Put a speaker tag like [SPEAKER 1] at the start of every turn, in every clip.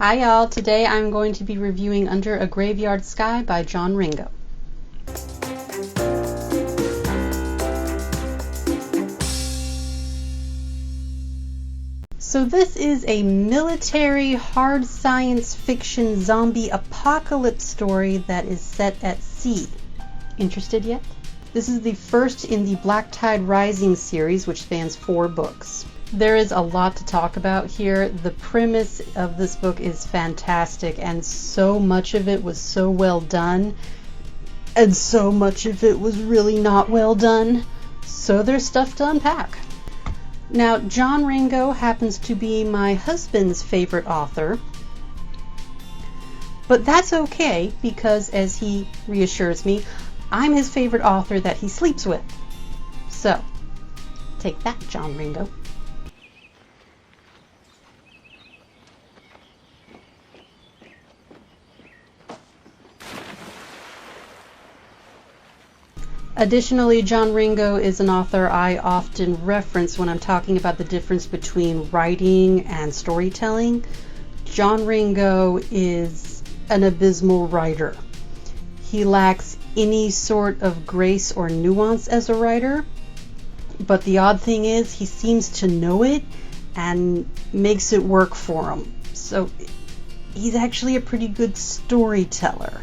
[SPEAKER 1] Hi y'all, today I'm going to be reviewing Under a Graveyard Sky by John Ringo. So this is a military hard science fiction zombie apocalypse story that is set at sea. Interested yet? This is the first in the Black Tide Rising series, which spans 4 books. There is a lot to talk about here. The premise of this book is fantastic, and so much of it was so well done, and so much of it was really not well done. So there's stuff to unpack. Now, John Ringo happens to be my husband's favorite author, but that's okay because, as he reassures me, I'm his favorite author that he sleeps with. So, take that, John Ringo. Additionally, John Ringo is an author I often reference when I'm talking about the difference between writing and storytelling. John Ringo is an abysmal writer. He lacks any sort of grace or nuance as a writer, but the odd thing is he seems to know it and makes it work for him. So he's actually a pretty good storyteller.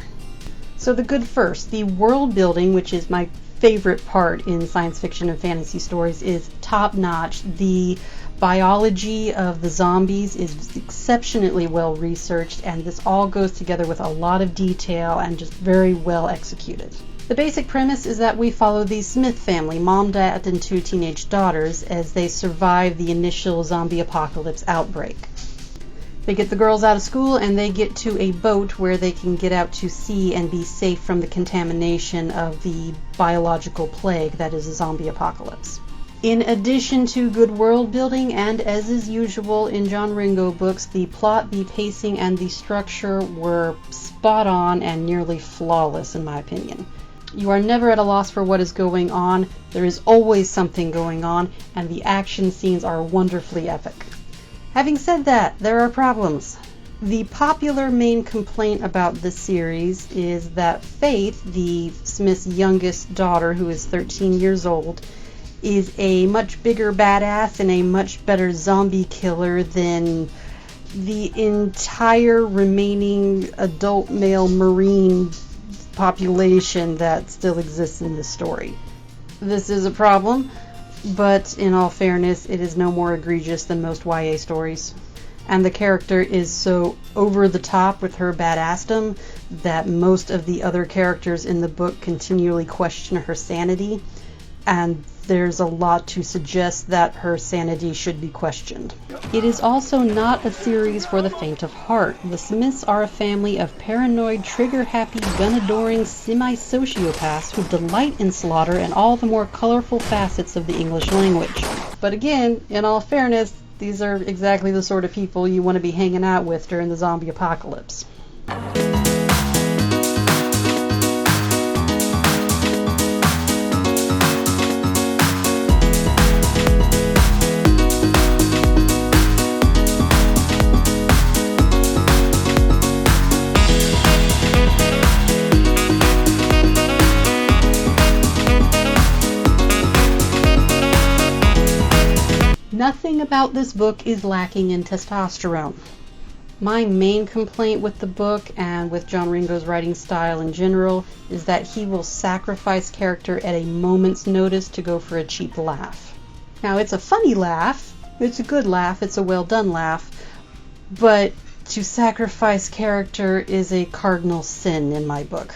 [SPEAKER 1] So the good first, the world building, which is my favorite part in science fiction and fantasy stories, is top-notch. The biology of the zombies is exceptionally well researched, and this all goes together with a lot of detail and just very well executed. The basic premise is that we follow the Smith family, mom, dad, and 2 teenage daughters, as they survive the initial zombie apocalypse outbreak. They get the girls out of school and they get to a boat where they can get out to sea and be safe from the contamination of the biological plague that is a zombie apocalypse. In addition to good world building, and as is usual in John Ringo books, the plot, the pacing, and the structure were spot on and nearly flawless in my opinion. You are never at a loss for what is going on. There is always something going on, and the action scenes are wonderfully epic. Having said that, there are problems. The popular main complaint about this series is that Faith, the Smith's youngest daughter, who is 13 years old, is a much bigger badass and a much better zombie killer than the entire remaining adult male Marine population that still exists in this story. This is a problem, but in all fairness, it is no more egregious than most YA stories. And the character is so over the top with her badassdom that most of the other characters in the book continually question her sanity, and there's a lot to suggest that her sanity should be questioned. It is also not a series for the faint of heart. The Smiths are a family of paranoid, trigger-happy, gun-adoring semi-sociopaths who delight in slaughter and all the more colorful facets of the English language. But again, in all fairness, these are exactly the sort of people you want to be hanging out with during the zombie apocalypse. Nothing about this book is lacking in testosterone. My main complaint with the book and with John Ringo's writing style in general is that he will sacrifice character at a moment's notice to go for a cheap laugh. Now, it's a funny laugh, it's a good laugh, it's a well done laugh, but to sacrifice character is a cardinal sin in my book.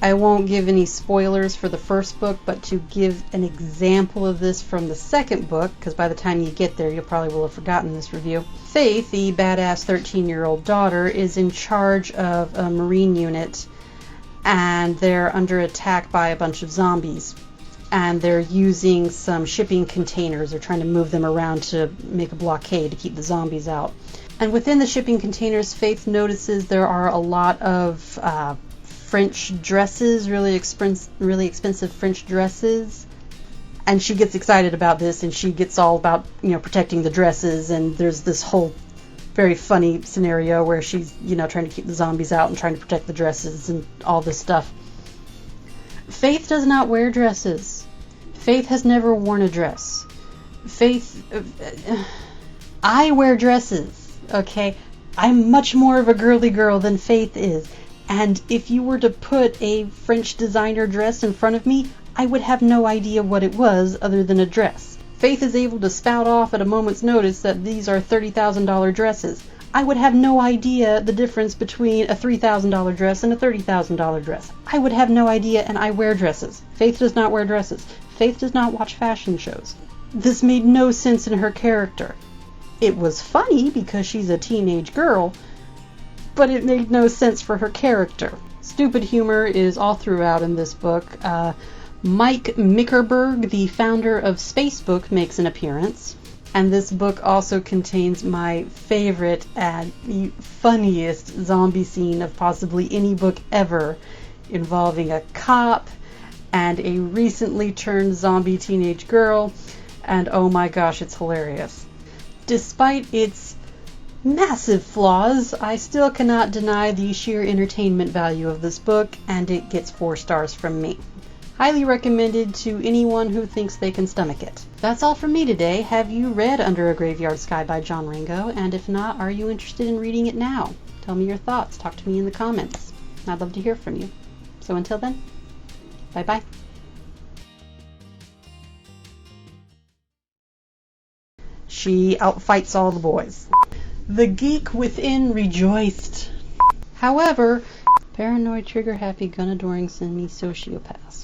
[SPEAKER 1] I won't give any spoilers for the first book, but to give an example of this from the second book, because by the time you get there you probably will have forgotten this review. Faith, the badass 13-year-old daughter, is in charge of a Marine unit, and they're under attack by a bunch of zombies. And they're using some shipping containers. They're trying to move them around to make a blockade to keep the zombies out. And within the shipping containers, Faith notices there are a lot of French dresses, really expensive French dresses, and she gets excited about this, and she gets all about, protecting the dresses, and there's this whole very funny scenario where she's, trying to keep the zombies out and trying to protect the dresses and all this stuff. Faith does not wear dresses. Faith has never worn a dress. I wear dresses, okay? I'm much more of a girly girl than Faith is. And if you were to put a French designer dress in front of me, I would have no idea what it was other than a dress. Faith is able to spout off at a moment's notice that these are $30,000 dresses. I would have no idea the difference between a $3,000 dress and a $30,000 dress. I would have no idea, and I wear dresses. Faith does not wear dresses. Faith does not watch fashion shows. This made no sense in her character. It was funny because she's a teenage girl, but it made no sense for her character. Stupid humor is all throughout in this book. Mike Mickerberg, the founder of Spacebook, makes an appearance. And this book also contains my favorite and funniest zombie scene of possibly any book ever, involving a cop and a recently turned zombie teenage girl. And oh my gosh, it's hilarious. Despite its massive flaws, I still cannot deny the sheer entertainment value of this book, and it gets 4 stars from me. Highly recommended to anyone who thinks they can stomach it. That's all from me today. Have you read Under a Graveyard Sky by John Ringo? And if not, are you interested in reading it now? Tell me your thoughts. Talk to me in the comments. I'd love to hear from you. So until then, bye-bye. She outfights all the boys. The geek within rejoiced. However, paranoid, trigger-happy, gun-adoring, semi-sociopaths.